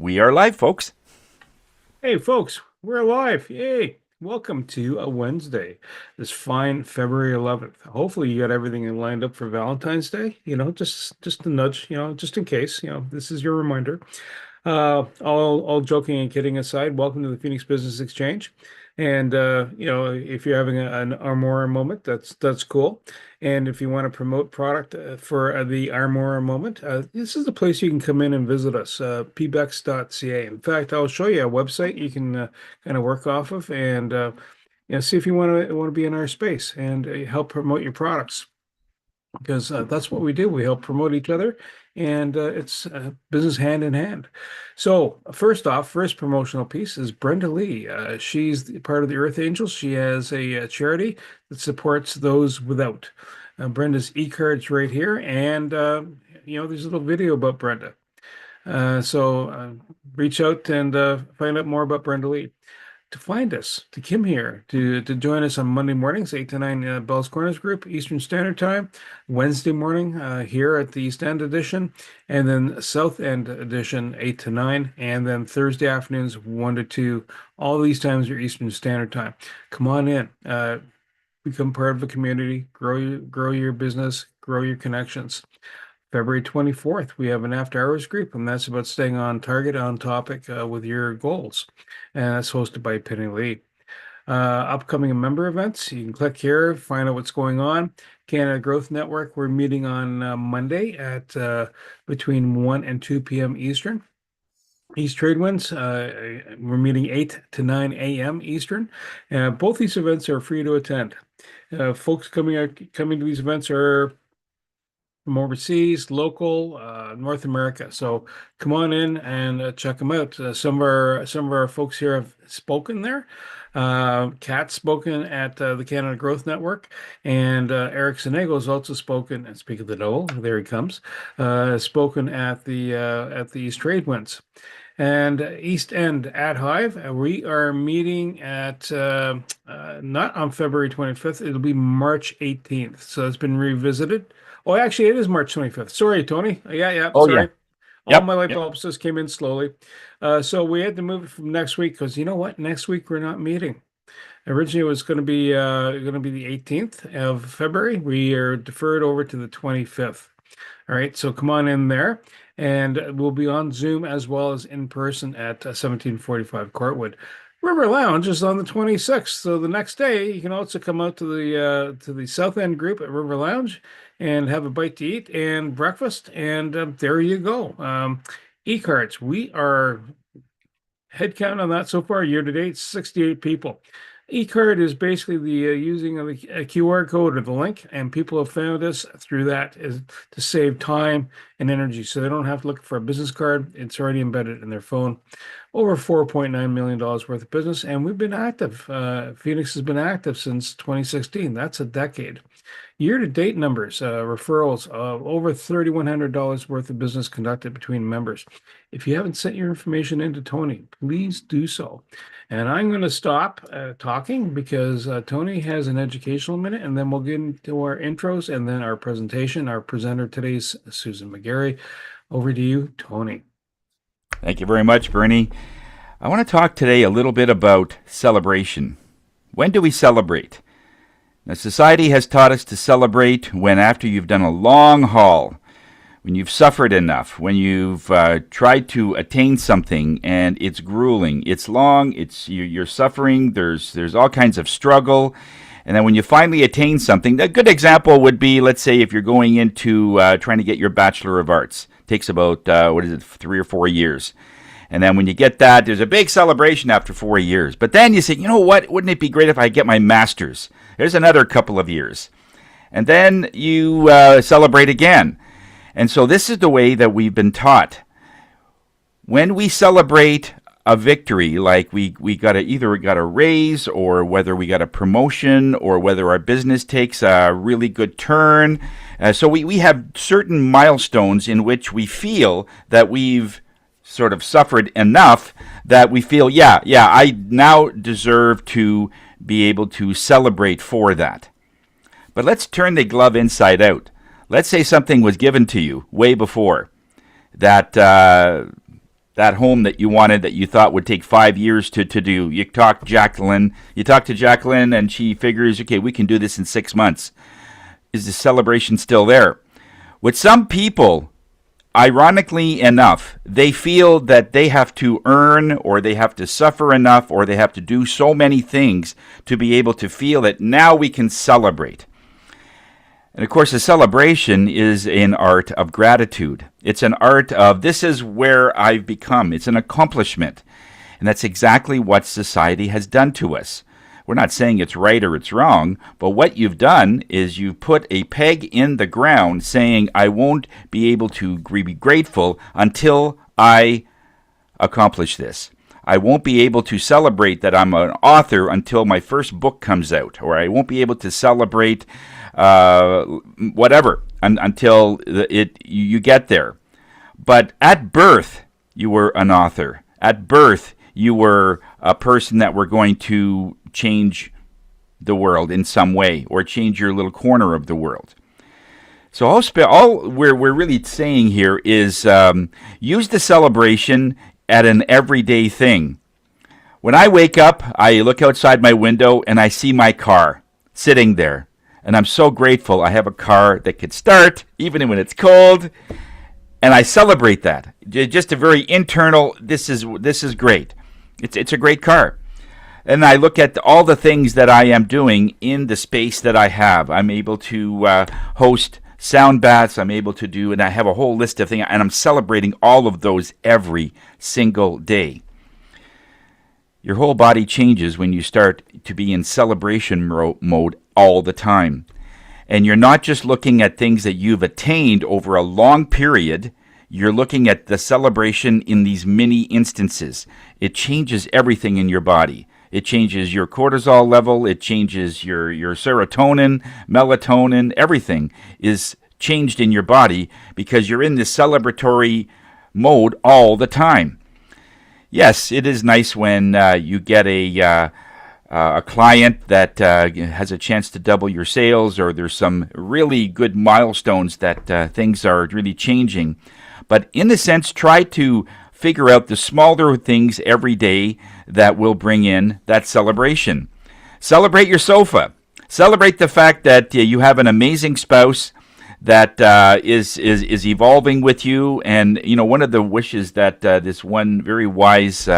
We are live, folks. Hey, folks, we're live. Yay. Welcome to a Wednesday, this fine February 11th. Hopefully you got everything lined up for Valentine's Day, just a nudge, just in case, this is your reminder. All joking and kidding aside, welcome to the Phoenix Business Exchange. And if you're having an Armora moment, that's cool. And if you want to promote product for the Armora moment, this is the place you can come in and visit us, pbex.ca. In fact, I'll show you a website you can kind of work off of and see if you want to be in our space and help promote your products because that's what we do. We help promote each other, and it's business hand in hand. So, first off, first promotional piece is Brenda Lee. She's part of the Earth Angels. She has a charity that supports those without. Brenda's e-cards right here, and there's a little video about Brenda. So reach out and find out more about Brenda Lee. To find us, to come here, to join us on Monday mornings, 8 to 9 Bell's Corners Group, Eastern Standard Time, Wednesday morning here at the East End Edition, and then South End Edition, 8 to 9, and then Thursday afternoons, 1 to 2. All these times are Eastern Standard Time. Come on in, become part of the community, grow your business, grow your connections. February 24th, we have an after hours group, and that's about staying on target, on topic with your goals. And that's hosted by Penny Lee. Upcoming member events, you can click here, find out what's going on. Canada Growth Network, we're meeting on Monday at between 1 and 2 p.m. Eastern. East Trade Winds, we're meeting 8 to 9 a.m. Eastern. Both these events are free to attend. Folks coming to these events are from overseas, local, North America. So come on in and check them out. Some of our folks here have spoken there. Kat's spoken at the Canada Growth Network, and Eric Sonego has also spoken. And speak of the devil, there he comes. Spoken at the East Trade Winds. And East End at Hive, we are meeting at not on February 25th. It'll be March 18th. So it's been revisited. Oh, actually, it is March 25th. Sorry, Tony. Yeah, Oh, yeah. sorry. All Yep. my light Yep. bulbs just came in slowly. So we had to move it from next week because you know what? Next week we're not meeting. Originally, it was going to be the 18th of February. We are deferred over to the 25th. All right, so come on in there, and we'll be on Zoom as well as in person at 1745 Courtwood. River Lounge is on the 26th, so the next day you can also come out to the South End group at River Lounge and have a bite to eat and breakfast, and there you go. E-cards, we are head count on that so far year to date, 68 people. E-card is basically the using of the QR code or the link, and people have found us through that is to save time and energy, so they don't have to look for a business card. It's already embedded in their phone. Over $4.9 million worth of business, and we've been active. Phoenix has been active since 2016. That's a decade. Year-to-date numbers, referrals of over $3,100 worth of business conducted between members. If you haven't sent your information into Tony, please do so. And I'm going to stop talking because Tony has an educational minute, and then we'll get into our intros and then our presentation. Our presenter today is Susan McGarry. Over to you, Tony. Thank you very much, Bernie. I want to talk today a little bit about celebration. When do we celebrate? Now, society has taught us to celebrate when after you've done a long haul, when you've suffered enough, when you've tried to attain something and it's grueling, it's long, you're suffering, there's all kinds of struggle, and then when you finally attain something, a good example would be, let's say, if you're going into trying to get your Bachelor of Arts. It takes about 3 or 4 years. And then when you get that, there's a big celebration after 4 years. But then you say, you know what? Wouldn't it be great if I get my master's? There's another couple of years. And then you celebrate again. And so this is the way that we've been taught. When we celebrate a victory, like we got a raise, or whether we got a promotion, or whether our business takes a really good turn. So we have certain milestones in which we feel that we've sort of suffered enough that we feel, yeah, I now deserve to be able to celebrate for that. But let's turn the glove inside out. Let's say something was given to you way before that that home that you wanted that you thought would take 5 years to do. You talk to Jacqueline, and she figures, okay, we can do this in 6 months. Is the celebration still there? With some people, ironically enough, they feel that they have to earn or they have to suffer enough or they have to do so many things to be able to feel that now we can celebrate. And of course, a celebration is an art of gratitude. It's an art of this is where I've become. It's an accomplishment. And that's exactly what society has done to us. We're not saying it's right or it's wrong, but what you've done is you've put a peg in the ground saying, I won't be able to be grateful until I accomplish this. I won't be able to celebrate that I'm an author until my first book comes out, or I won't be able to celebrate whatever until you get there. But at birth, you were an author. At birth, you were a person that were going to change the world in some way or change your little corner of the world. So all we're really saying here is use the celebration at an everyday thing. When I wake up, I look outside my window and I see my car sitting there. And I'm so grateful I have a car that could start even when it's cold. And I celebrate that. Just a very internal, this is great. It's a great car. And I look at all the things that I am doing in the space that I have. I'm able to host sound baths. I'm able to do, and I have a whole list of things, and I'm celebrating all of those every single day. Your whole body changes when you start to be in celebration mode all the time. And you're not just looking at things that you've attained over a long period. You're looking at the celebration in these mini instances. It changes everything in your body. It changes your cortisol level. It changes your serotonin, melatonin. Everything is changed in your body because you're in this celebratory mode all the time. Yes, it is nice when you get a client that has a chance to double your sales, or there's some really good milestones that things are really changing. But in a sense, try to figure out the smaller things every day that will bring in that celebration. Celebrate your sofa. Celebrate the fact that you have an amazing spouse that is evolving with you. And, you know, one of the wishes that this one very wise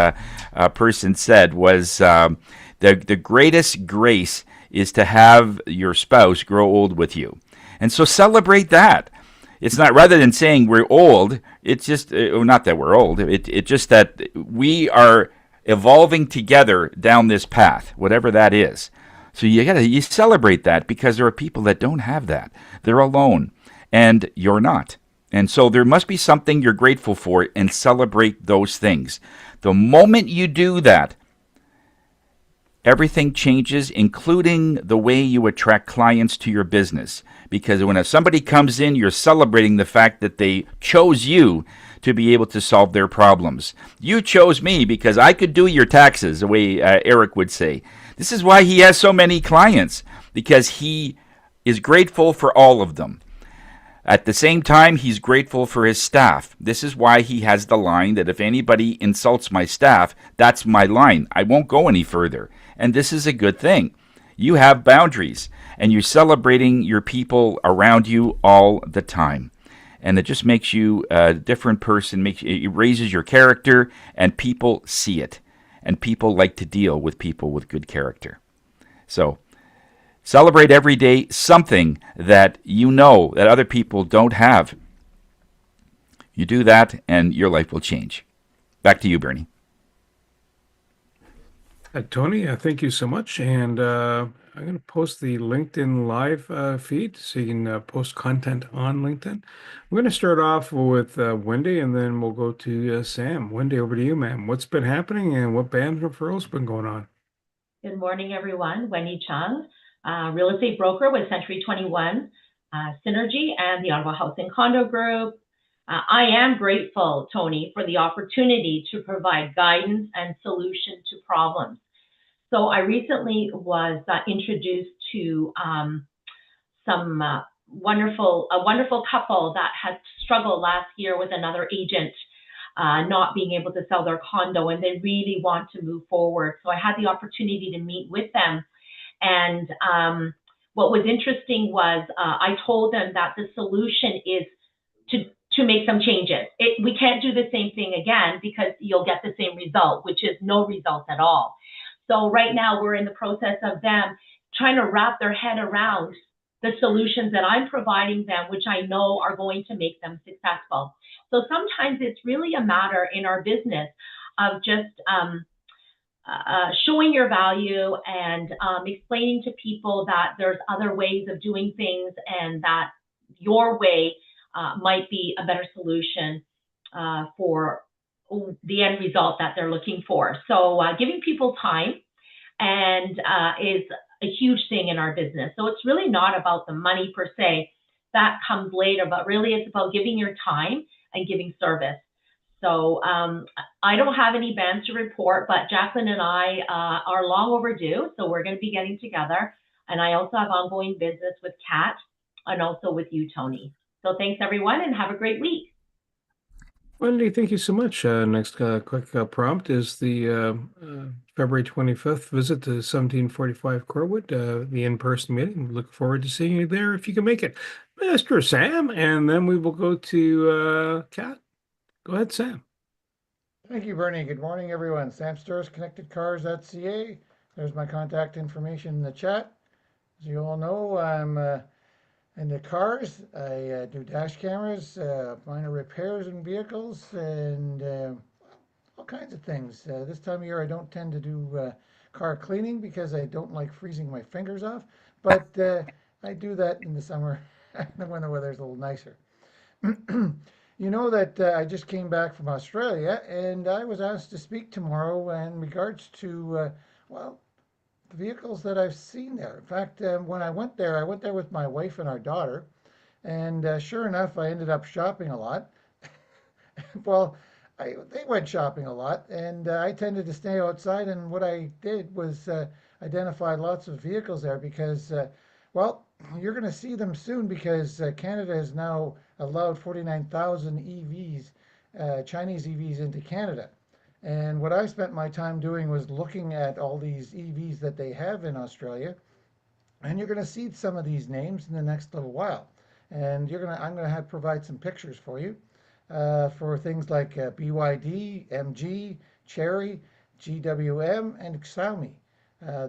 person said was the greatest grace is to have your spouse grow old with you. And so celebrate that. It's not, rather than saying we're old, it's just, not that we're old, it's just that we are evolving together down this path, whatever that is. So you celebrate that, because there are people that don't have that. They're alone, and you're not. And so there must be something you're grateful for, and celebrate those things. The moment you do that, everything changes, including the way you attract clients to your business. Because when somebody comes in, you're celebrating the fact that they chose you to be able to solve their problems. You chose me because I could do your taxes, the way Eric would say. This is why he has so many clients, because he is grateful for all of them. At the same time, he's grateful for his staff. This is why he has the line that if anybody insults my staff, that's my line. I won't go any further. And this is a good thing. You have boundaries, and you're celebrating your people around you all the time. And it just makes you a different person. It raises your character, and people see it. And people like to deal with people with good character. So celebrate every day something that you know that other people don't have. You do that, and your life will change. Back to you, Bernie. Tony, thank you so much. And I'm going to post the LinkedIn live feed so you can post content on LinkedIn. We're going to start off with Wendy, and then we'll go to Sam. Wendy, over to you, ma'am. What's been happening, and what band referrals been going on? Good morning, everyone. Wendy Chung, real estate broker with Century 21, Synergy, and the Ottawa Housing Condo Group. I am grateful, Tony, for the opportunity to provide guidance and solution to problems. So I recently was introduced to a wonderful couple that had struggled last year with another agent. not being able to sell their condo, and they really want to move forward. So I had the opportunity to meet with them. And what was interesting was I told them that the solution is to make some changes. We can't do the same thing again because you'll get the same result, which is no result at all. So right now we're in the process of them trying to wrap their head around the solutions that I'm providing them, which I know are going to make them successful. So sometimes it's really a matter in our business of just showing your value and explaining to people that there's other ways of doing things and that your way might be a better solution for the end result that they're looking for. So giving people time and is a huge thing in our business. So it's really not about the money per se. That comes later, but really it's about giving your time and giving service. So I don't have any bans to report, but Jacqueline and I are long overdue. So we're going to be getting together. And I also have ongoing business with Kat and also with you, Tony. So thanks, everyone, and have a great week. Wendy, thank you so much. Next quick prompt is the February 25th visit to 1745 Corwood, the in-person meeting. Look forward to seeing you there if you can make it. Mr. Sam, and then we will go to Kat. Go ahead, Sam. Thank you, Bernie. Good morning, everyone. Sam Stores, ConnectedCars.ca. There's my contact information in the chat. As you all know, I'm into cars. I do dash cameras, minor repairs in vehicles, and all kinds of things. This time of year, I don't tend to do car cleaning because I don't like freezing my fingers off, but I do that in the summer when the weather's a little nicer. You know that I just came back from Australia and I was asked to speak tomorrow in regards to, well, the vehicles that I've seen there. In fact, when I went there with my wife and our daughter, and sure enough, I ended up shopping a lot. Well, they went shopping a lot, and I tended to stay outside. And what I did was identify lots of vehicles there because, well, you're going to see them soon because Canada has now allowed 49,000 EVs, Chinese EVs, into Canada. And what I spent my time doing was looking at all these EVs that they have in Australia. And you're going to see some of these names in the next little while. And I'm going to have provide some pictures for you for things like BYD, MG, Chery, GWM, and Xiaomi.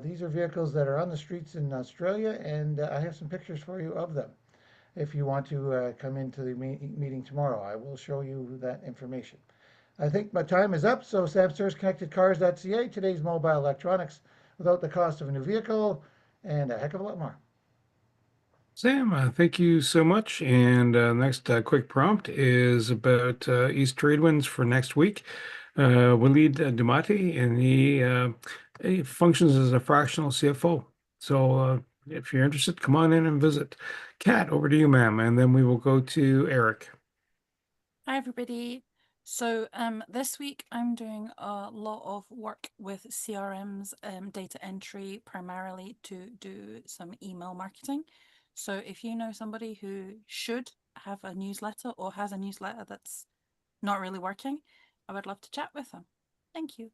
These are vehicles that are on the streets in Australia, and I have some pictures for you of them. If you want to come into the meeting tomorrow, I will show you that information. I think my time is up, so Samsters ConnectedCars.ca, today's mobile electronics without the cost of a new vehicle, and a heck of a lot more. Sam, thank you so much. And next quick prompt is about East Trade Winds for next week. Walid Dumati, and he functions as a fractional CFO. So if you're interested, come on in and visit. Kat, over to you, ma'am, and then we will go to Eric. Hi, everybody. So this week I'm doing a lot of work with CRMs, data entry, primarily to do some email marketing. So if you know somebody who should have a newsletter or has a newsletter that's not really working, I would love to chat with them. Thank you.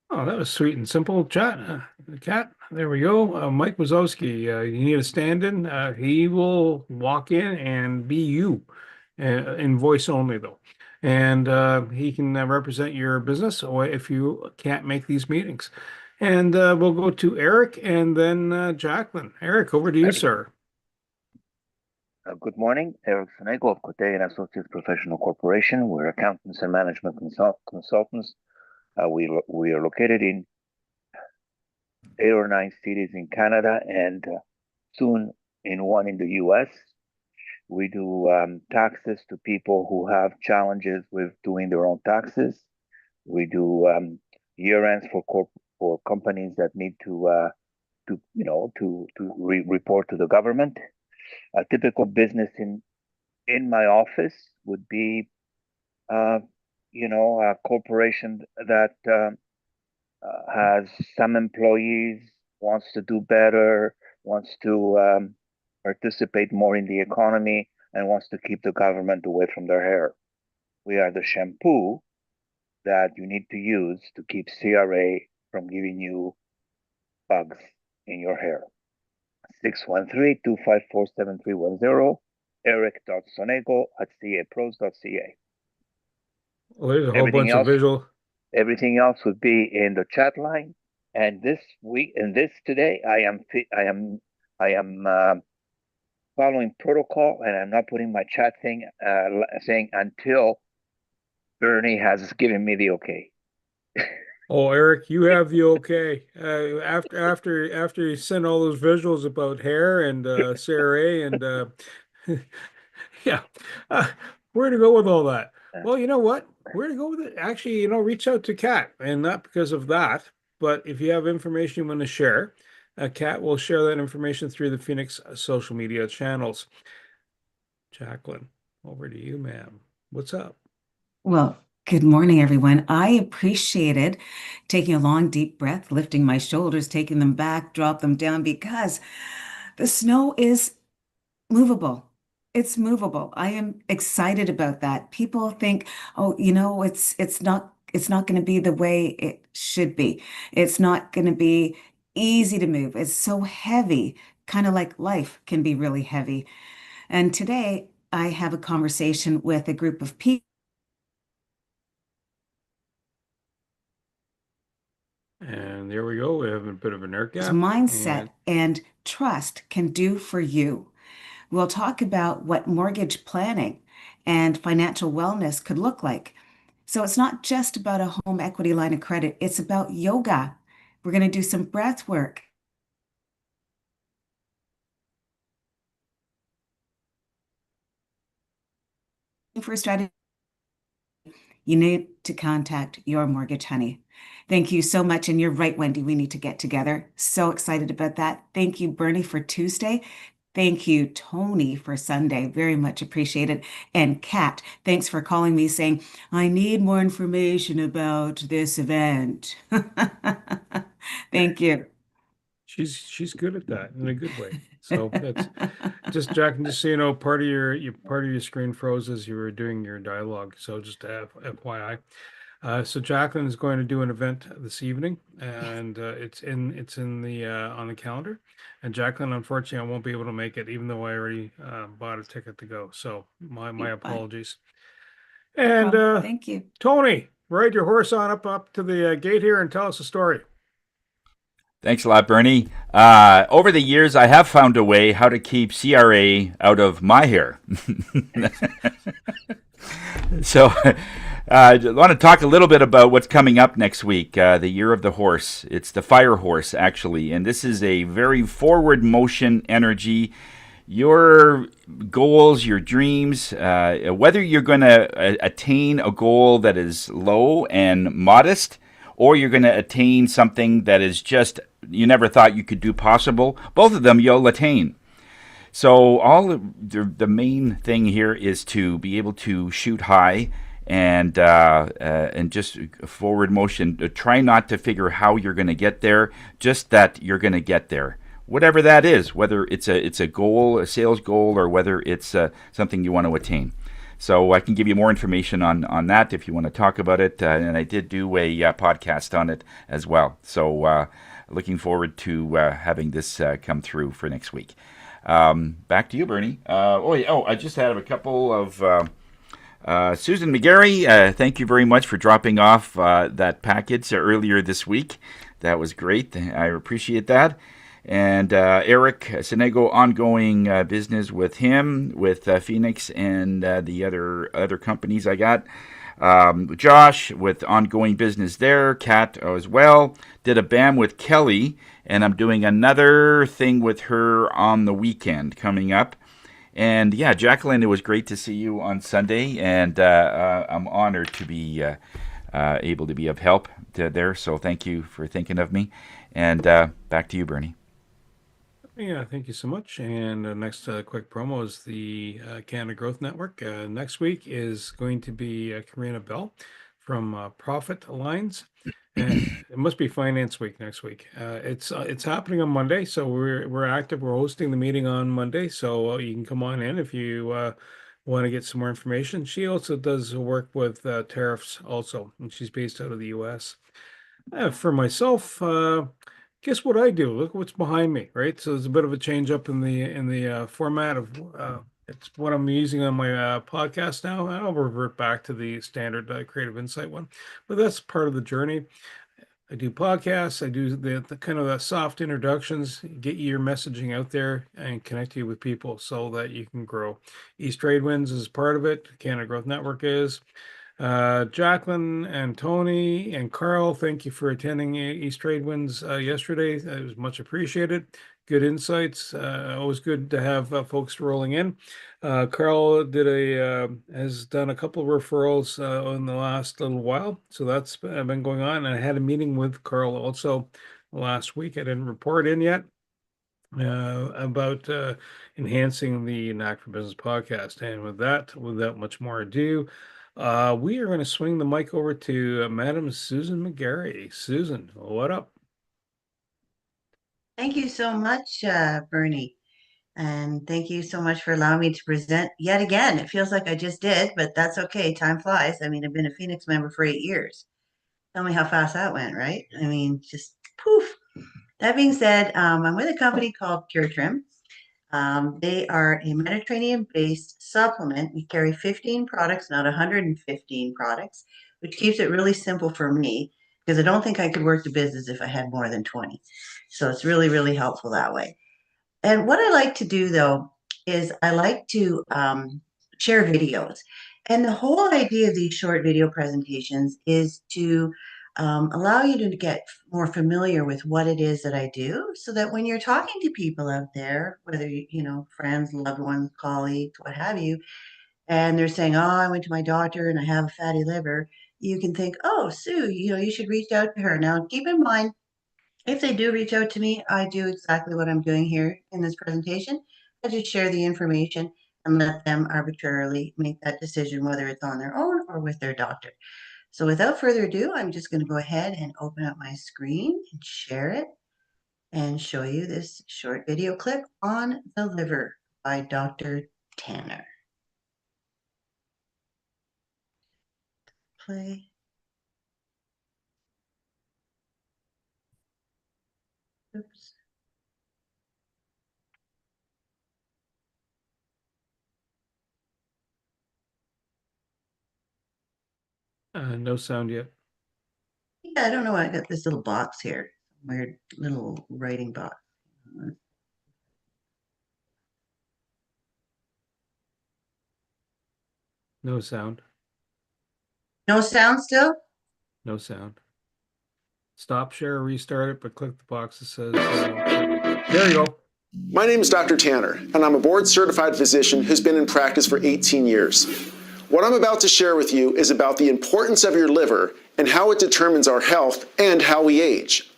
Oh, that was sweet and simple. Kat, there we go. Mike Wazowski, you need a stand-in. He will walk in and be you, in voice only though. And he can represent your business or if you can't make these meetings. And we'll go to Eric and then Jacqueline. Eric, over to you, sir. Good morning, Eric Sonego of Cote and Associates Professional Corporation. We're accountants and management consultants. We are located in 8 or 9 cities in Canada and soon in one in the US. We do taxes to people who have challenges with doing their own taxes. We do year ends for companies that need to report to the government. A typical business in my office would be, a corporation that has some employees, wants to do better, wants to participate more in the economy, and wants to keep the government away from their hair. We are the shampoo that you need to use to keep CRA from giving you bugs in your hair. 613-254-7310, eric.sonego@capros.ca. Well, there's a whole Everything bunch of else, visual. everything else would be in the chat line. And this week, and this today, I am following protocol, and I'm not putting my chat thing saying until Bernie has given me the okay. Oh, Eric, you have the okay. After you send all those visuals about hair and CRA and yeah, uh, where to go with all that? Well, you know what? Where to go with it? Actually, reach out to Kat, and not because of that, but if you have information you want to share, Kat will share that information through the Phoenix social media channels. Jacqueline, over to you, ma'am. What's up? Well, good morning, everyone. I appreciated taking a long, deep breath, lifting my shoulders, taking them back, drop them down because the snow is movable. It's movable. I am excited about that. People think, oh, it's not going to be the way it should be. It's not going to be easy to move. It's so heavy, kind of like life can be really heavy. And today I have a conversation with a group of people. And there we go. We have a bit of an air gap. Mindset and trust can do for you. We'll talk about what mortgage planning and financial wellness could look like. So it's not just about a home equity line of credit, it's about yoga. We're going to do some breath work. For a strategy, you need to contact your mortgage honey. Thank you so much. And you're right, Wendy, we need to get together. So excited about that. Thank you, Bernie, for Tuesday. Thank you, Tony, for Sunday. Very much appreciated. And Kat, thanks for calling me saying, I need more information about this event. Thank you. She's good at that in a good way. So that's just Jack, just so you know, part of your screen froze as you were doing your dialogue. So just FYI. So Jacqueline is going to do an event this evening, and it's in the on the calendar. And Jacqueline, unfortunately, I won't be able to make it, even though I already bought a ticket to go. So my apologies. And Thank you. Tony, ride your horse on up to the gate here and tell us a story. Thanks a lot, Bernie. Over the years, I have found a way how to keep CRA out of my hair. So I want to talk a little bit about what's coming up next week, the Year of the Horse. It's the Fire Horse, actually, and this is a very forward motion energy. Your goals, your dreams, whether you're going to attain a goal that is low and modest, or you're going to attain something that is just you never thought you could do possible, both of them you'll attain. So the main thing here is to be able to shoot high and just forward motion. Try not to figure how you're going to get there, just that you're going to get there. Whatever that is, whether it's a goal, a sales goal, or whether it's something you want to attain. So I can give you more information on that if you want to talk about it. And I did do a podcast on it as well. So looking forward to having this come through for next week. Back to you, Bernie. I just had a couple of Susan McGarry. Thank you very much for dropping off that package earlier this week. That was great. I appreciate that. And Eric Sonego, ongoing business with him, with Phoenix and the other companies I got. Josh with ongoing business there. Kat as well. Did a BAM with Kelly, and I'm doing another thing with her on the weekend coming up. And yeah, Jacqueline, it was great to see you on Sunday, and I'm honored to be able to be of help there. So thank you for thinking of me. And back to you, Bernie. Yeah, thank you so much. And next quick promo is the Canada Growth Network. Next week is going to be Karina Bell from Profit Lines. And it must be Finance Week next week. It's happening on Monday, so we're active. We're hosting the meeting on Monday, so you can come on in if you want to get some more information. She also does work with tariffs also, and she's based out of the US. For myself, guess what I do? Look what's behind me, right? So there's a bit of a change up in the format of it's what I'm using on my podcast now. I'll revert back to the standard Creative Insight one, but that's part of the journey. I do podcasts. I do the kind of the soft introductions, get your messaging out there and connect you with people so that you can grow. East Trade Winds is part of it. Canada Growth Network is. Jacqueline and Tony and Carl, thank you for attending East Trade Winds yesterday. It was much appreciated. Good insights. Always good to have folks rolling in. Carl has done a couple of referrals in the last little while, so that's been going on. And I had a meeting with Carl also last week. I didn't report in yet about enhancing the Knack for Business podcast. And with that, without much more ado, we are going to swing the mic over to Madam Susan McGarry. Susan, what up? Thank you so much, Bernie. And thank you so much for allowing me to present yet again. It feels like I just did, but that's okay. Time flies. I mean, I've been a Phoenix member for 8 years. Tell me how fast that went, right? I mean, just poof. That being said, I'm with a company called Trim. They are a Mediterranean-based supplement. We carry 15 products, not 115 products, which keeps it really simple for me because I don't think I could work the business if I had more than 20. So it's really, really helpful that way. And what I like to do, though, is I like to share videos. And the whole idea of these short video presentations is to allow you to get more familiar with what it is that I do so that when you're talking to people out there, whether, friends, loved ones, colleagues, what have you, and they're saying, oh, I went to my doctor and I have a fatty liver, you can think, oh, Sue, you should reach out to her. Now, keep in mind, if they do reach out to me, I do exactly what I'm doing here in this presentation. I just share the information and let them arbitrarily make that decision, whether it's on their own or with their doctor. So without further ado, I'm just going to go ahead and open up my screen and share it and show you this short video clip on the liver by Dr. Tanner. Play. Oops. No sound yet. Yeah, I don't know why I got this little box here. Weird little writing box. No sound. No sound still? No sound. Stop share, restart it, but click the box that says, there you go. My name is Dr. Tanner, and I'm a board-certified physician who's been in practice for 18 years. What I'm about to share with you is about the importance of your liver and how it determines our health and how we age.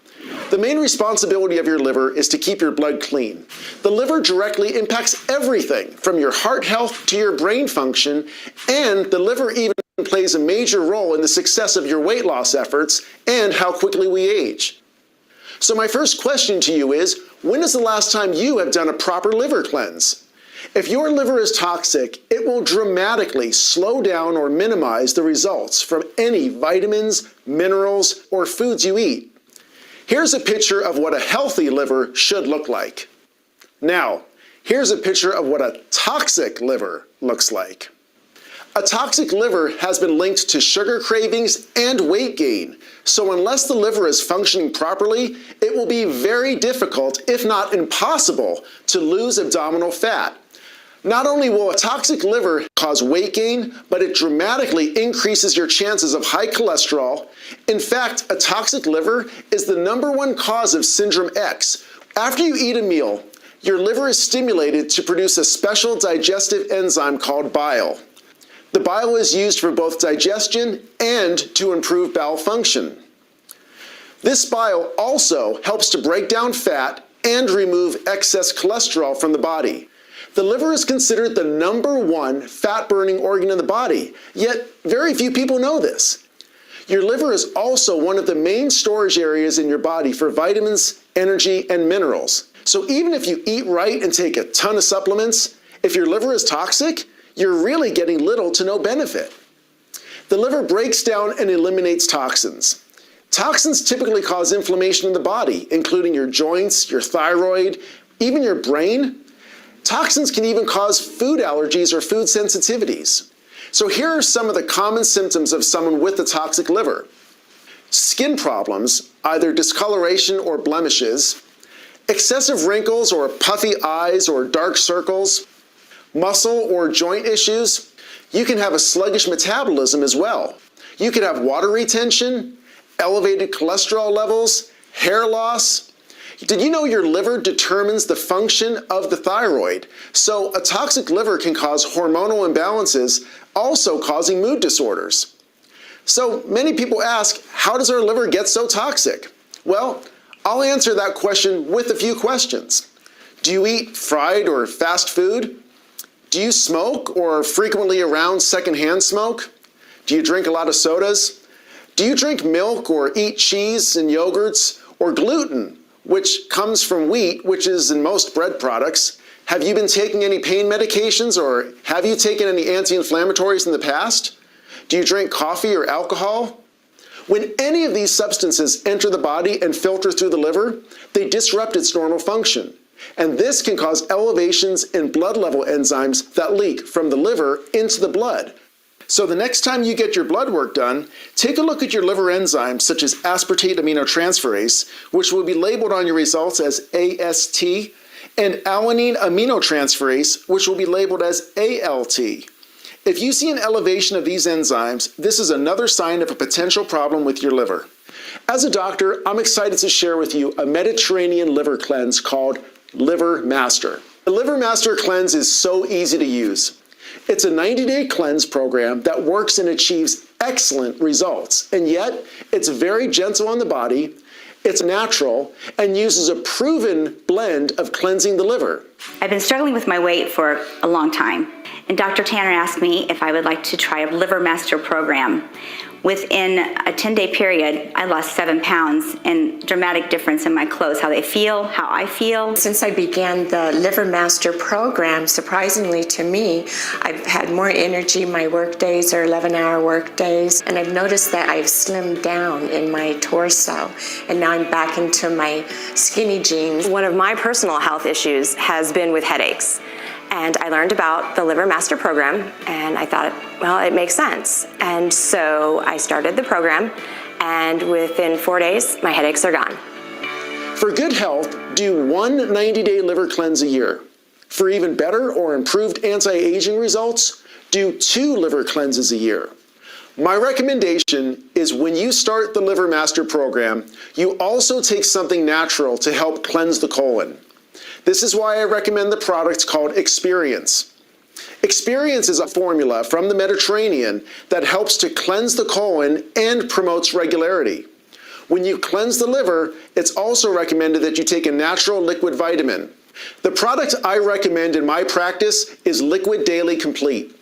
The main responsibility of your liver is to keep your blood clean. The liver directly impacts everything from your heart health to your brain function, and the liver even plays a major role in the success of your weight loss efforts and how quickly we age. So my first question to you is, when is the last time you have done a proper liver cleanse? If your liver is toxic, it will dramatically slow down or minimize the results from any vitamins, minerals, or foods you eat. Here's a picture of what a healthy liver should look like. Now, here's a picture of what a toxic liver looks like. A toxic liver has been linked to sugar cravings and weight gain, so unless the liver is functioning properly, it will be very difficult, if not impossible, to lose abdominal fat. Not only will a toxic liver cause weight gain, but it dramatically increases your chances of high cholesterol. In fact, a toxic liver is the #1 cause of Syndrome X. After you eat a meal, your liver is stimulated to produce a special digestive enzyme called bile. The bile is used for both digestion and to improve bowel function. This bile also helps to break down fat and remove excess cholesterol from the body. The liver is considered the #1 fat-burning organ in the body, yet very few people know this. Your liver is also one of the main storage areas in your body for vitamins, energy, and minerals. So even if you eat right and take a ton of supplements, if your liver is toxic, you're really getting little to no benefit. The liver breaks down and eliminates toxins. Toxins typically cause inflammation in the body, including your joints, your thyroid, even your brain. Toxins can even cause food allergies or food sensitivities. So here are some of the common symptoms of someone with a toxic liver. Skin problems, either discoloration or blemishes, excessive wrinkles or puffy eyes or dark circles, muscle or joint issues. You can have a sluggish metabolism as well. You could have water retention, elevated cholesterol levels, hair loss. Did you know your liver determines the function of the thyroid? So a toxic liver can cause hormonal imbalances, also causing mood disorders. So many people ask, how does our liver get so toxic? Well, I'll answer that question with a few questions. Do you eat fried or fast food? Do you smoke or are frequently around secondhand smoke? Do you drink a lot of sodas? Do you drink milk or eat cheese and yogurts or gluten, which comes from wheat, which is in most bread products? Have you been taking any pain medications or have you taken any anti-inflammatories in the past? Do you drink coffee or alcohol? When any of these substances enter the body and filter through the liver, they disrupt its normal function. And this can cause elevations in blood level enzymes that leak from the liver into the blood. So the next time you get your blood work done, take a look at your liver enzymes such as aspartate aminotransferase, which will be labeled on your results as AST, and alanine aminotransferase, which will be labeled as ALT. If you see an elevation of these enzymes, this is another sign of a potential problem with your liver. As a doctor, I'm excited to share with you a Mediterranean liver cleanse called Liver Master. The Liver Master cleanse is so easy to use. It's a 90-day cleanse program that works and achieves excellent results, and yet it's very gentle on the body, it's natural, and uses a proven blend of cleansing the liver. I've been struggling with my weight for a long time, and Dr. Tanner asked me if I would like to try a Liver Master program. Within a 10-day period, I lost 7 pounds, and dramatic difference in my clothes, how they feel, how I feel. Since I began the Liver Master program, surprisingly to me, I've had more energy. My work days are 11-hour work days, and I've noticed that I've slimmed down in my torso, and now I'm back into my skinny jeans. One of my personal health issues has been with headaches. And I learned about the Liver Master program, and I thought, well, it makes sense. And so I started the program, and within 4 days, my headaches are gone. For good health, do one 90-day liver cleanse a year. For even better or improved anti-aging results, do 2 liver cleanses a year. My recommendation is when you start the Liver Master program, you also take something natural to help cleanse the colon. This is why I recommend the product called Experience. Experience is a formula from the Mediterranean that helps to cleanse the colon and promotes regularity. When you cleanse the liver, it's also recommended that you take a natural liquid vitamin. The product I recommend in my practice is Liquid Daily Complete.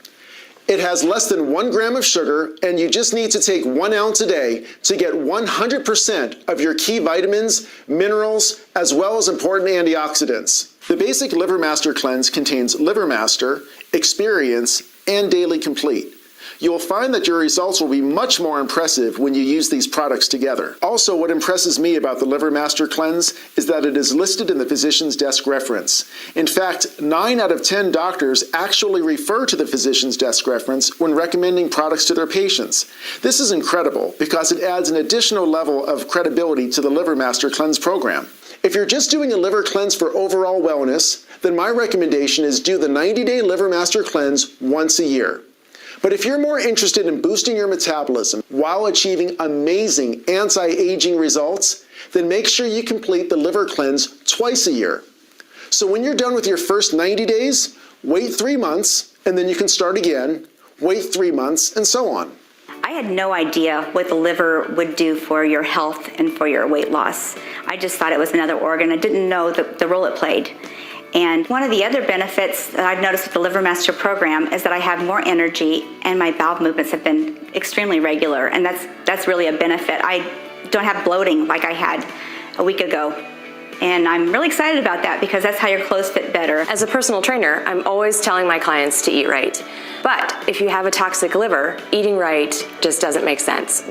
It has less than 1 gram of sugar, and you just need to take 1 ounce a day to get 100% of your key vitamins, minerals, as well as important antioxidants. The basic Liver Master cleanse contains Liver Master, Experience, and Daily Complete. You will find that your results will be much more impressive when you use these products together. Also, what impresses me about the Liver Master cleanse is that it is listed in the physician's desk reference. In fact, 9 out of 10 doctors actually refer to the physician's desk reference when recommending products to their patients. This is incredible because it adds an additional level of credibility to the Liver Master cleanse program. If you're just doing a liver cleanse for overall wellness, then my recommendation is do the 90-day Liver Master cleanse once a year. But if you're more interested in boosting your metabolism while achieving amazing anti-aging results, then make sure you complete the liver cleanse twice a year. So when you're done with your first 90 days, wait 3 months, and then you can start again, wait 3 months, and so on. I had no idea what the liver would do for your health and for your weight loss. I just thought it was another organ. I didn't know the role it played. And one of the other benefits that I've noticed with the Liver Master program is that I have more energy and my bowel movements have been extremely regular, and that's really a benefit. I don't have bloating like I had a week ago. And I'm really excited about that because that's how your clothes fit better. As a personal trainer, I'm always telling my clients to eat right. But if you have a toxic liver, eating right just doesn't make sense.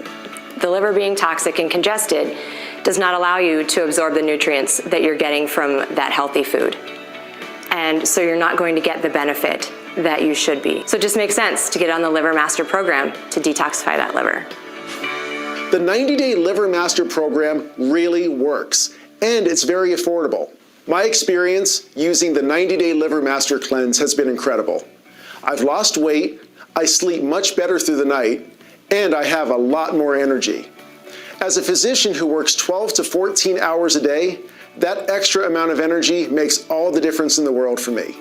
The liver being toxic and congested does not allow you to absorb the nutrients that you're getting from that healthy food. And so you're not going to get the benefit that you should be. So it just makes sense to get on the Liver Master program to detoxify that liver. The 90-day Liver Master program really works, and it's very affordable. My experience using the 90-day Liver Master cleanse has been incredible. I've lost weight, I sleep much better through the night, and I have a lot more energy. As a physician who works 12 to 14 hours a day, that extra amount of energy makes all the difference in the world for me.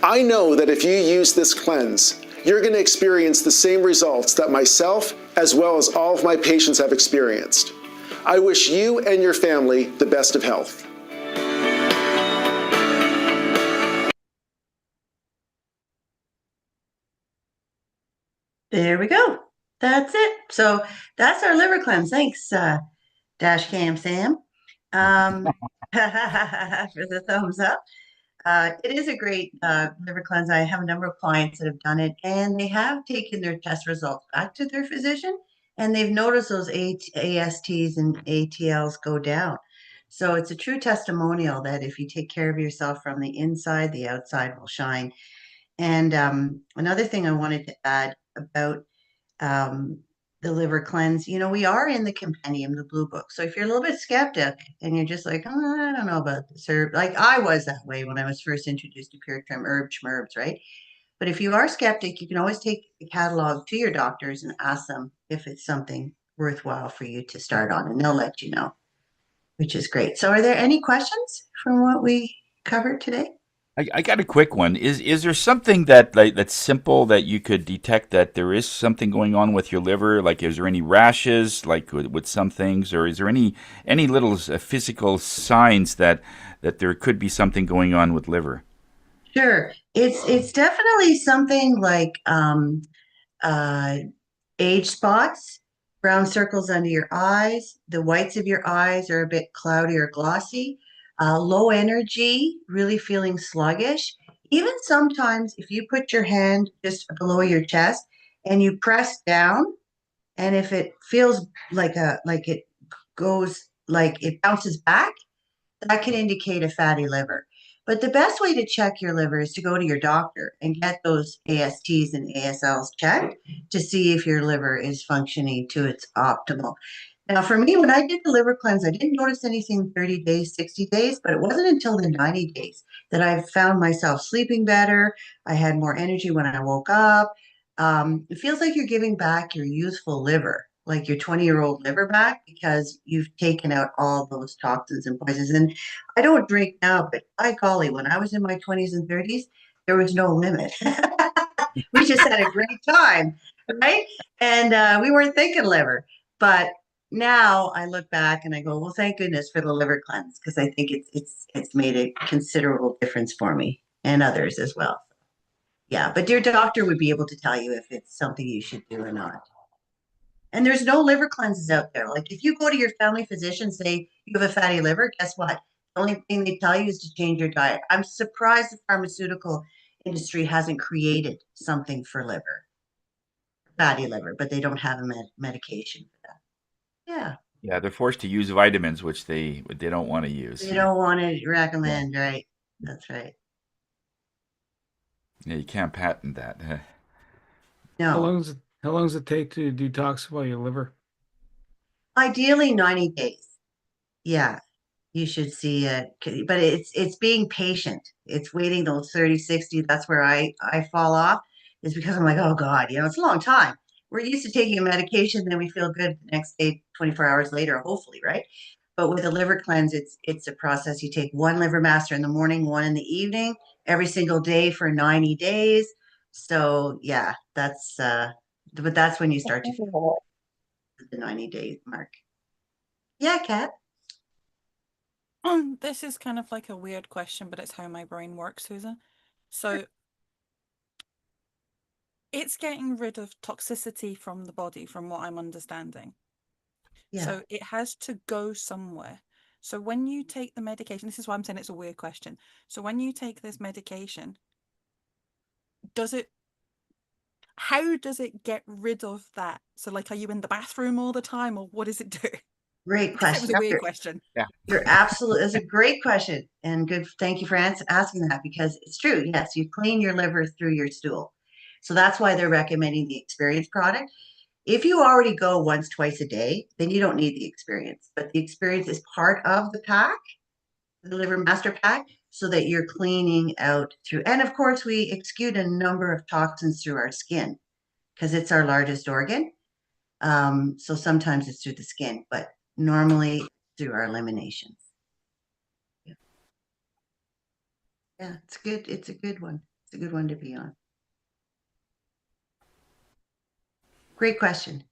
I know that if you use this cleanse, you're going to experience the same results that myself, as well as all of my patients, have experienced. I wish you and your family the best of health. There we go. That's it. So that's our liver cleanse. Thanks, Dash Cam Sam, for the thumbs up. It is a great liver cleanse. I have a number of clients that have done it, and they have taken their test results back to their physician, and they've noticed those ASTs and ATLs go down. So it's a true testimonial that if you take care of yourself from the inside, the outside will shine. And another thing I wanted to add about the liver cleanse, you know, we are in the compendium, the blue book. So if you're a little bit skeptic and you're just like, oh, I don't know about this herb, like I was that way when I was first introduced to Pure Trim Schmerbs, right? But if you are skeptic, you can always take the catalog to your doctors and ask them if it's something worthwhile for you to start on, and they'll let you know, which is great. So are there any questions from what we covered today? I got a quick one. Is there something that's simple that you could detect that there is something going on with your liver? Like, is there any rashes, like with some things, or is there any little physical signs that there could be something going on with liver? Sure. It's definitely something like uh, age spots, brown circles under your eyes, the whites of your eyes are a bit cloudy or glossy, low energy, really feeling sluggish. Even sometimes if you put your hand just below your chest and you press down, and if it feels like it goes like it bounces back, that can indicate a fatty liver. But the best way to check your liver is to go to your doctor and get those ASTs and ASLs checked to see if your liver is functioning to its optimal. Now, for me, when I did the liver cleanse, I didn't notice anything 30 days, 60 days, but it wasn't until the 90 days that I found myself sleeping better. I had more energy when I woke up. It feels like you're giving back your youthful liver, like your 20-year-old liver back, because you've taken out all those toxins and poisons. And I don't drink now, but by golly, when I was in my 20s and 30s, there was no limit. We just had a great time, right? And we weren't thinking liver. But now I look back and I go, well, thank goodness for the liver cleanse, because I think it's made a considerable difference for me and others as well. Yeah, but your doctor would be able to tell you if it's something you should do or not. And there's no liver cleanses out there. Like if you go to your family physician, say you have a fatty liver, guess what? The only thing they tell you is to change your diet. I'm surprised the pharmaceutical industry hasn't created something for liver, fatty liver, but they don't have a medication for that. Yeah. Yeah, they're forced to use vitamins, which they don't want to use. They don't want to recommend, right? That's right. Yeah, you can't patent that. How No. long does it take to detoxify your liver? Ideally 90 days. Yeah. You should see it, but it's being patient. It's waiting those 30, 60. That's where I fall off, is because I'm like, oh God, you know, it's a long time. We're used to taking a medication, then we feel good the next day, 24 hours later, hopefully, right? But with a liver cleanse, it's a process. You take one liver master in the morning, one in the evening, every single day for 90 days. So yeah, but that's when you start to feel the 90-day mark. Yeah, Kat. This is kind of like a weird question, but it's how my brain works, Susan. So it's getting rid of toxicity from the body, from what I'm understanding. Yeah. So it has to go somewhere. So when you take the medication, this is why I'm saying it's a weird question. So when you take this medication, how does it get rid of that? So like, are you in the bathroom all the time, or what does it do? Great I said it was question. a weird question. Yeah. You're absolutely, it's a great question, and good. Thank you for asking that, because it's true. Yes, you clean your liver through your stool. So that's why they're recommending the Experience product. If you already go once, twice a day, then you don't need the Experience. But the Experience is part of the pack, the Liver Master Pack, so that you're cleaning out through. And of course, we exude a number of toxins through our skin because it's our largest organ. So sometimes it's through the skin, but normally through our eliminations. Yeah, it's good. It's a good one. It's a good one to be on. Great question.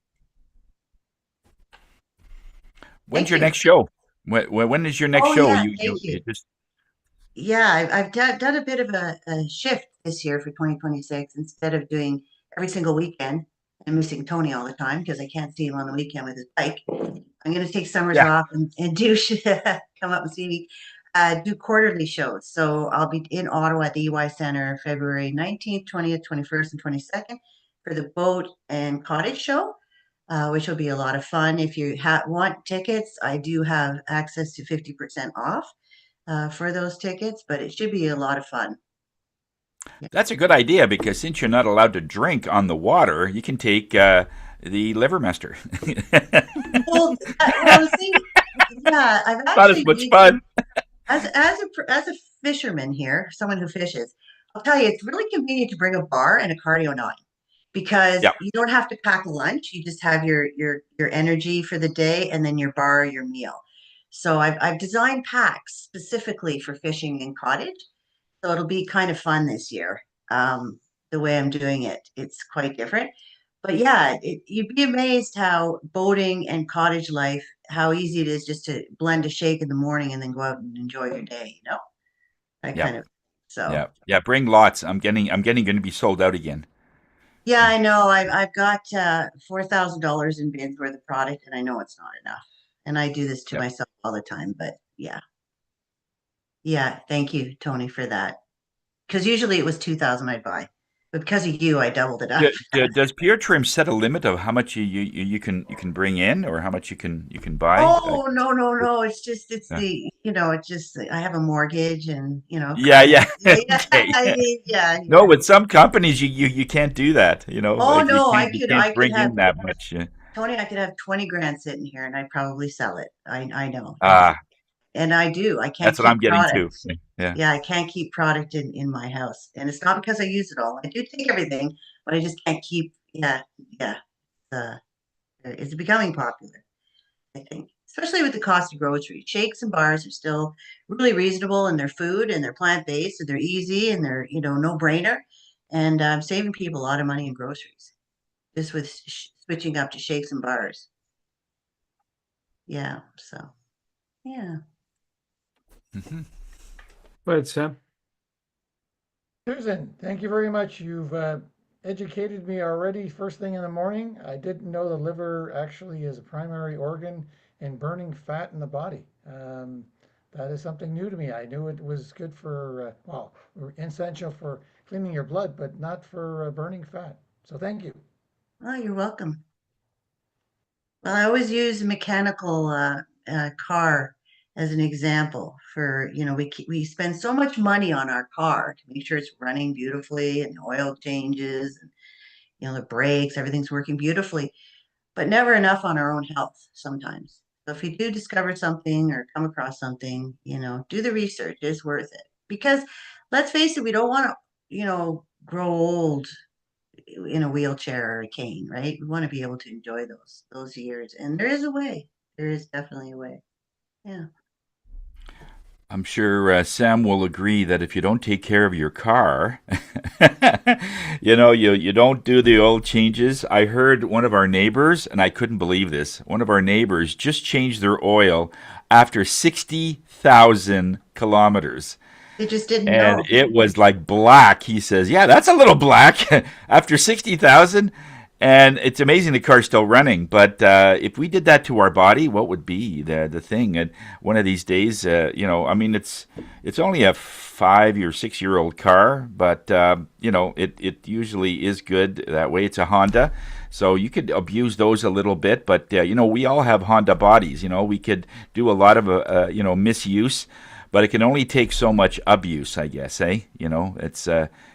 When's Thank your you. next show? When is your next Oh, show? yeah, You thank you. just Yeah, I've done a bit of a shift this year for 2026. Instead of doing every single weekend and missing Tony all the time because I can't see him on the weekend with his bike, I'm going to take summers Yeah. off and do come up and see me. Do quarterly shows. So I'll be in Ottawa at the EY Center February 19th, 20th, 21st, and 22nd for the boat and cottage show, which will be a lot of fun. If you want tickets, I do have access to 50% off for those tickets, but it should be a lot of fun. That's a good idea, because since you're not allowed to drink on the water, you can take the Livermaster. Well, the thing, yeah, I've Not as actually much fun. as a fisherman here, someone who fishes, I'll tell you, it's really convenient to bring a bar and a cardio 9 because Yeah. you don't have to pack a lunch. You just have your energy for the day and then your bar, your meal. So I've designed packs specifically for fishing and cottage. So it'll be kind of fun this year. The way I'm doing it, it's quite different. But yeah, you'd be amazed how boating and cottage life, how easy it is just to blend a shake in the morning and then go out and enjoy your day, That Yeah. kind of, so. Yeah. Bring lots. I'm getting going to be sold out again. Yeah, I know. I've got $4,000 in bins worth of product, and I know it's not enough. And I do this to Yeah. myself all the time, but yeah. Yeah, thank you, Tony, for that. Because usually it was 2,000 I'd buy. But because of you, I doubled it up. Does Pure Trim set a limit of how much you can bring in, or how much you can buy? Oh, no. It's just, Yeah. it's just, I have a mortgage and, Yeah. yeah, Okay. I mean, yeah. No, with some companies you can't do that. Oh, Like no, you I can't could bring have, in that much. Tony, I could have 20 grand sitting here and I'd probably sell it. I know. Ah, And I do. I can't that's what I'm keep getting to. product. Yeah. Yeah, I can't keep product in my house. And it's not because I use it all. I do take everything, but I just can't keep, yeah. Uh, it's becoming popular, I think, especially with the cost of groceries. Shakes and bars are still really reasonable in their food, and they're plant-based, and they're easy, and they're, no-brainer. And saving people a lot of money in groceries just with switching up to shakes and bars. Yeah, so, yeah. Mhm. Go ahead, Sam. Susan, thank you very much. You've educated me already first thing in the morning. I didn't know the liver actually is a primary organ in burning fat in the body. That is something new to me. I knew it was good for, essential for cleaning your blood, but not for burning fat. So thank you. Oh, you're welcome. Well, I always use a mechanical car as an example for, we spend so much money on our car to make sure it's running beautifully and oil changes and, the brakes, everything's working beautifully, but never enough on our own health sometimes. So if you do discover something or come across something, do the research. It's worth it. Because let's face it, we don't want to, grow old in a wheelchair or a cane, right? We want to be able to enjoy those years. And there is a way. There is definitely a way. Yeah. I'm sure Sam will agree that if you don't take care of your car, you don't do the oil changes. I heard one of our neighbors, and I couldn't believe this. One of our neighbors just changed their oil after 60,000 kilometers. They just didn't And know. it was like black. He says, "Yeah, that's a little black." After 60,000, And it's amazing the car's still running. But if we did that to our body, what would be the thing? And one of these days, I mean, it's only a 5 or 6 year old car, but it usually is good that way. It's a Honda, so you could abuse those a little bit. But we all have Honda bodies. We could do a lot of misuse, but it can only take so much abuse, I guess. It's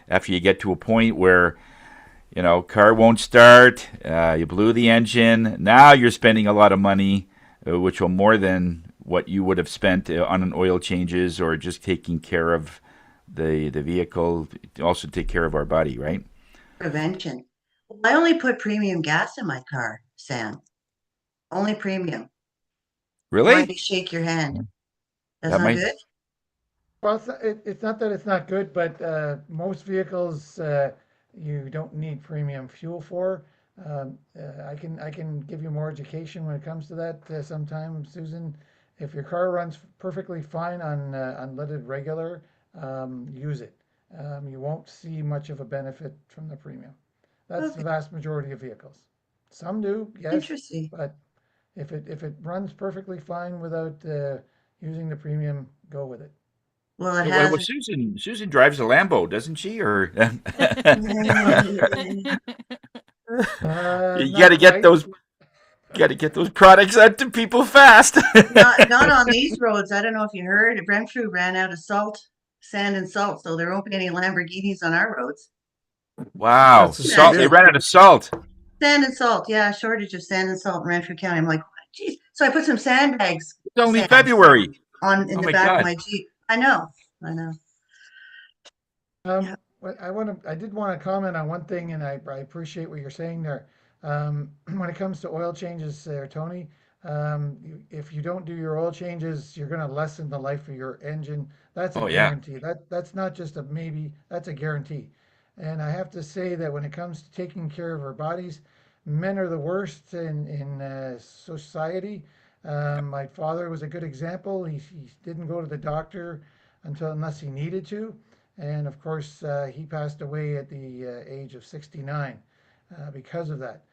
after you get to a point where car won't start, you blew the engine, now you're spending a lot of money, which will more than what you would have spent on an oil changes or just taking care of the vehicle, also take care of our body, right? Prevention. Well, I only put premium gas in my car, Sam. Only premium. Wanted Really? to shake your hand. That's That not might. good? Well, it's not that it's not good, but most vehicles you don't need premium fuel for. I can give you more education when it comes to that sometime, Susan. If your car runs perfectly fine on unleaded regular, use it. You won't see much of a benefit from the premium. That's the Okay, vast majority of vehicles. Some do, yes, interesting. but if it runs perfectly fine without using the premium, go with it. Well, it Well, has. Susan drives a Lambo, doesn't she? Or you got Not to get quite. those, got to get those products out to people fast. Not on these roads. I don't know if you heard, Renfrew ran out of salt, sand and salt, so there won't be any Lamborghinis on our roads. Wow, That's a Yeah, salt! They shame. ran out of salt. sand and salt. Yeah, shortage of sand and salt in Renfrew County. I'm like, geez. So I put some sandbags, It's only sand February. on in Oh the my back of God. my Jeep. I know. I know. Yeah. What I did want to comment on one thing, and I appreciate what you're saying there. When it comes to oil changes there, Tony, if you don't do your oil changes, you're going to lessen the life of your engine. That's a Oh yeah. guarantee. That's not just a maybe, that's a guarantee. And I have to say that when it comes to taking care of our bodies, men are the worst in society. My father was a good example. He didn't go to the doctor unless he needed to. And of course, he passed away at the age of 69 because of that.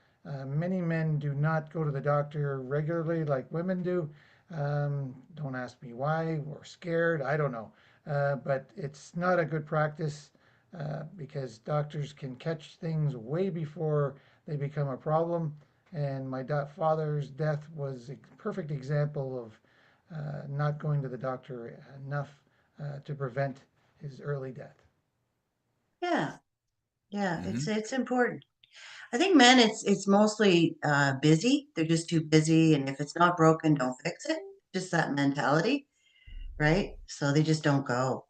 Many men do not go to the doctor regularly like women do. Don't ask me why. We're scared. I don't know. But it's not a good practice because doctors can catch things way before they become a problem. And my father's death was a perfect example of not going to the doctor enough to prevent his early death. Yeah. Yeah. Hmm. It's important. I think men, it's mostly busy. They're just too busy, and if it's not broken, don't fix it. Just that mentality, right? So they just don't go.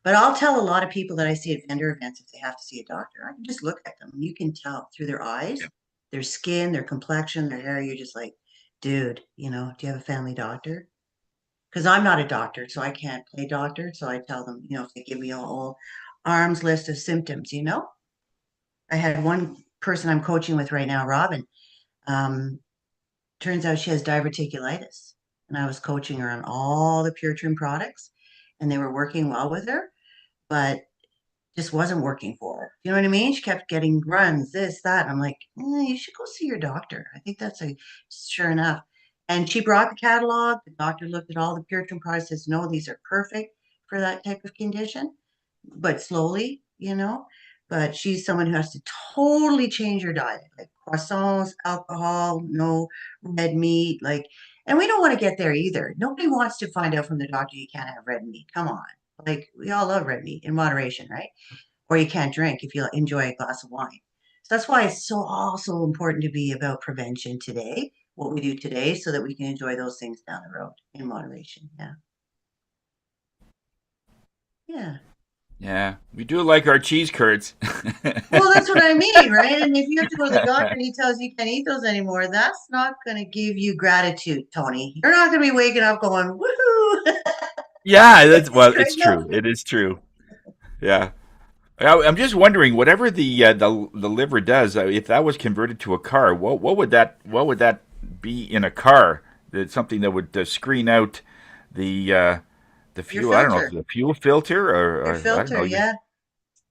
But I'll tell a lot of people that I see at vendor events if they have to see a doctor. I can just look at them and you can tell through their eyes, their skin, their complexion, their hair. You're just like, dude, do you have a family doctor? Because I'm not a doctor, so I can't play doctor. So I tell them, if they give me a whole arms list of symptoms. I had one person I'm coaching with right now, Robin. Um, Turns out she has diverticulitis, and I was coaching her on all the Pure Trim products, and they were working well with her, but just wasn't working for her. You know what I mean? She kept getting runs, this, that. I'm like, you should go see your doctor. I think that's sure enough. And she brought the catalog. The doctor looked at all the Pure Trim products, says, no, these are perfect for that type of condition, but slowly. But she's someone who has to totally change her diet, like croissants, alcohol, no red meat, and we don't want to get there either. Nobody wants to find out from the doctor you can't have red meat. Come on. Like we all love red meat in moderation, right? Or you can't drink if you enjoy a glass of wine. So that's why it's so also important to be about prevention today, what we do today, so that we can enjoy those things down the road in moderation. Yeah. Yeah. Yeah, we do like our cheese curds. Well, that's what I mean, right? And if you have to go to the doctor and he tells you can't eat those anymore, that's not going to give you gratitude, Tony. You're not going to be waking up going, woohoo! Yeah, It's well, great. it's No. true. It is true. Yeah. I'm just wondering, whatever the liver does, if that was converted to a car, what would that be in a car? That's something that would screen out the Your fuel. I don't know, filter. the fuel filter, or Your I don't know. filter, yeah.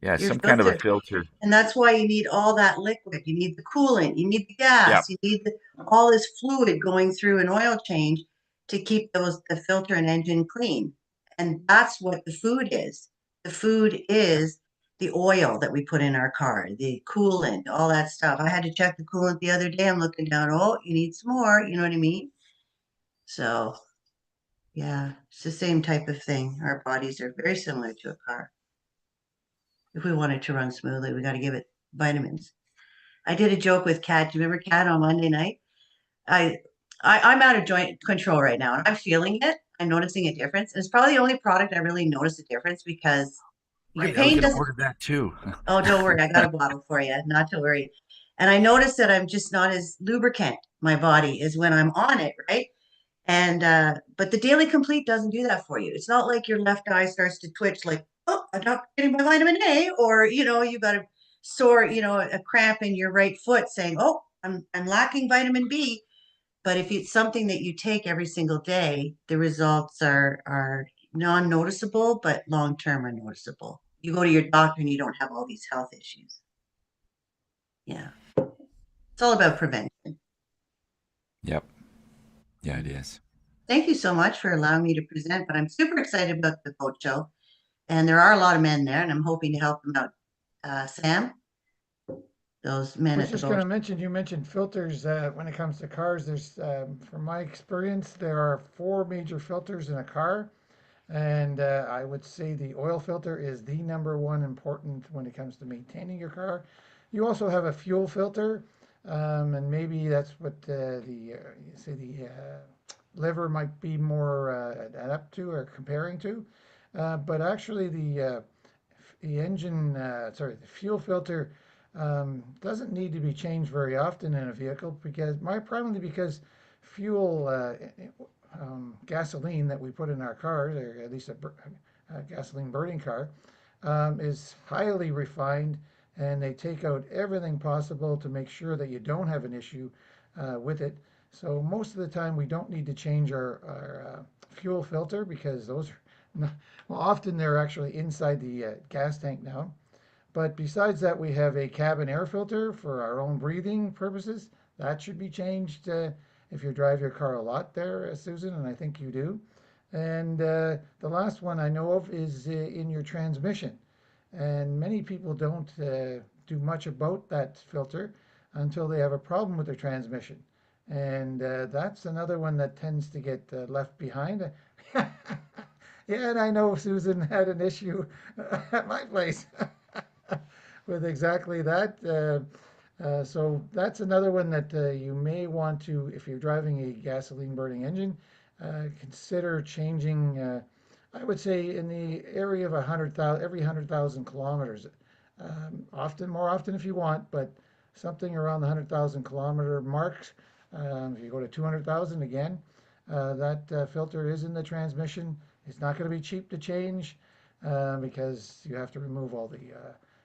Yeah, Your some kind of a filter. filter. And that's why you need all that liquid. You need the coolant, you need the Yeah. gas, you need all this fluid going through an oil change to keep the filter and engine clean. And that's what the food is. The food is the oil that we put in our car, the coolant, all that stuff. I had to check the coolant the other day. I'm looking down, oh, you need some more, you know what I mean? So, yeah, it's the same type of thing. Our bodies are very similar to a car. If we want it to run smoothly, we got to give it vitamins. I did a joke with Kat. Do you remember Kat on Monday night? I, I'm out of joint control right now, and I'm feeling it. I'm noticing a difference. It's probably the only product I really noticed a difference because your Right. I was pain going to doesn't. order that too. Oh, don't worry, I got a bottle for you. Not to worry. And I noticed that I'm just not as lubricant. My body is when I'm on it, right? And but the Daily Complete doesn't do that for you. It's not like your left eye starts to twitch like, oh, I'm not getting my vitamin A, or you got a sore, a cramp in your right foot saying, oh, I'm lacking vitamin B. But if it's something that you take every single day, the results are non-noticeable, but long-term are noticeable. You go to your doctor and you don't have all these health issues. Yeah. It's all about prevention. Yep. Yeah, it is. Thank you so much for allowing me to present, but I'm super excited about the boat show. And there are a lot of men there, and I'm hoping to help them out. Sam, those men I was at the just going boat. to mention, you mentioned filters. When it comes to cars, there's, from my experience, there are 4 major filters in a car. And I would say the oil filter is the number one important when it comes to maintaining your car. You also have a fuel filter, and maybe that's what you say the liver might be more adept to or comparing to. But actually, the fuel filter doesn't need to be changed very often in a vehicle primarily because fuel, gasoline that we put in our cars, or at least a gasoline burning car, is highly refined, and they take out everything possible to make sure that you don't have an issue with it. So most of the time we don't need to change our fuel filter because those are well, often they're actually inside the gas tank now. But besides that, we have a cabin air filter for our own breathing purposes. That should be changed if you drive your car a lot there, Susan, and I think you do. And the last one I know of is in your transmission. And many people don't do much about that filter until they have a problem with their transmission. And that's another one that tends to get left behind. Yeah, and I know Susan had an issue at my place with exactly that. So that's another one that you may want to, if you're driving a gasoline burning engine, consider changing. I would say in the area of 100,000 every 100,000 kilometers. More often if you want, but something around the 100,000 kilometer marks. If you go to 200,000 again, that filter is in the transmission. It's not going to be cheap to change because you have to remove all the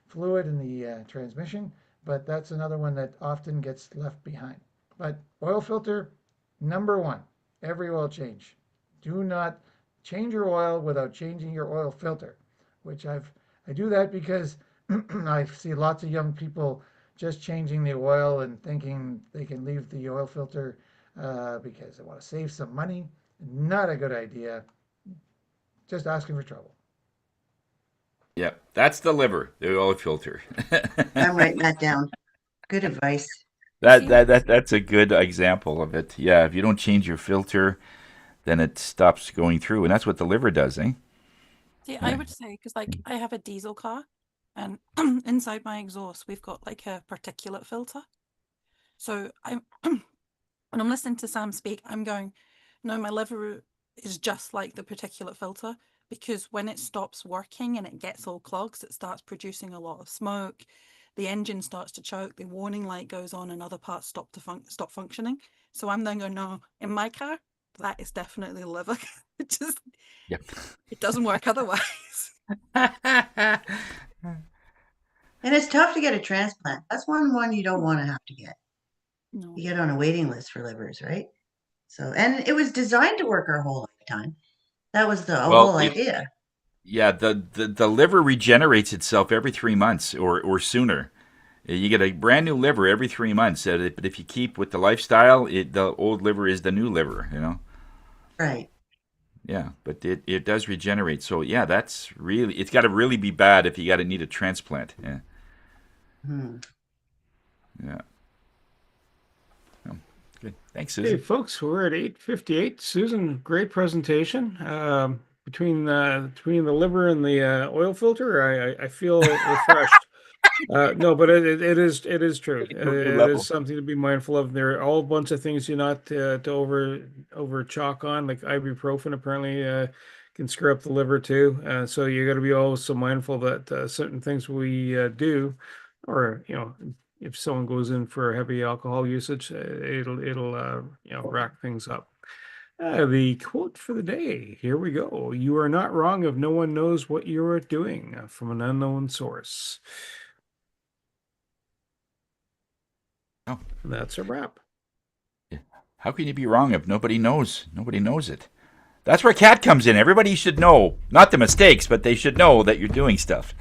fluid in the transmission, but that's another one that often gets left behind. But oil filter, number one, every oil change. Do not change your oil without changing your oil filter, which I do that because I see lots of young people just changing the oil and thinking they can leave the oil filter because they want to save some money. Not a good idea. Just asking for trouble. Yep. That's the liver, the oil filter. I'm writing that down. Good advice. That's a good example of it. Yeah, if you don't change your filter, then it stops going through, and that's what the liver does, eh? See, I would say, because like I have a diesel car, and inside my exhaust we've got like a particulate filter. So I'm when I'm listening to Sam speak, I'm going, no, my liver is just like the particulate filter, because when it stops working and it gets all clogs, it starts producing a lot of smoke. The engine starts to choke. The warning light goes on, and other parts stop functioning. So I'm then going, no, in my car, that is definitely the liver. Yep. It doesn't work otherwise. And it's tough to get a transplant. That's one you don't want to have to get. No. You get on a waiting list for livers, right? So, and it was designed to work our whole lifetime. That was the whole idea. Yeah, the liver regenerates itself every 3 months or sooner. You get a brand new liver every 3 months. But if you keep with the lifestyle, the old liver is the new liver, you know? Right. Yeah, but it does regenerate. So, yeah, that's really, it's got to really be bad if you got to need a transplant. Yeah. Hmm. Yeah. Oh, good. Thanks, Hey, Susan. folks, we're at 8:58. Susan, great presentation. Between the liver and the oil filter, I feel refreshed. No, but it is true. New It is level. something to be mindful of. There are all a bunch of things you're not to over chalk on, like ibuprofen apparently can screw up the liver too. So you got to be also mindful that certain things we do, or if someone goes in for heavy alcohol usage, it'll rack things up. The quote for the day. Here we go. You are not wrong if no one knows what you are doing, from an unknown source. Oh, And that's a wrap. yeah. How can you be wrong if nobody knows? Nobody knows it. That's where CAT comes in. Everybody should know, not the mistakes, but they should know that you're doing stuff.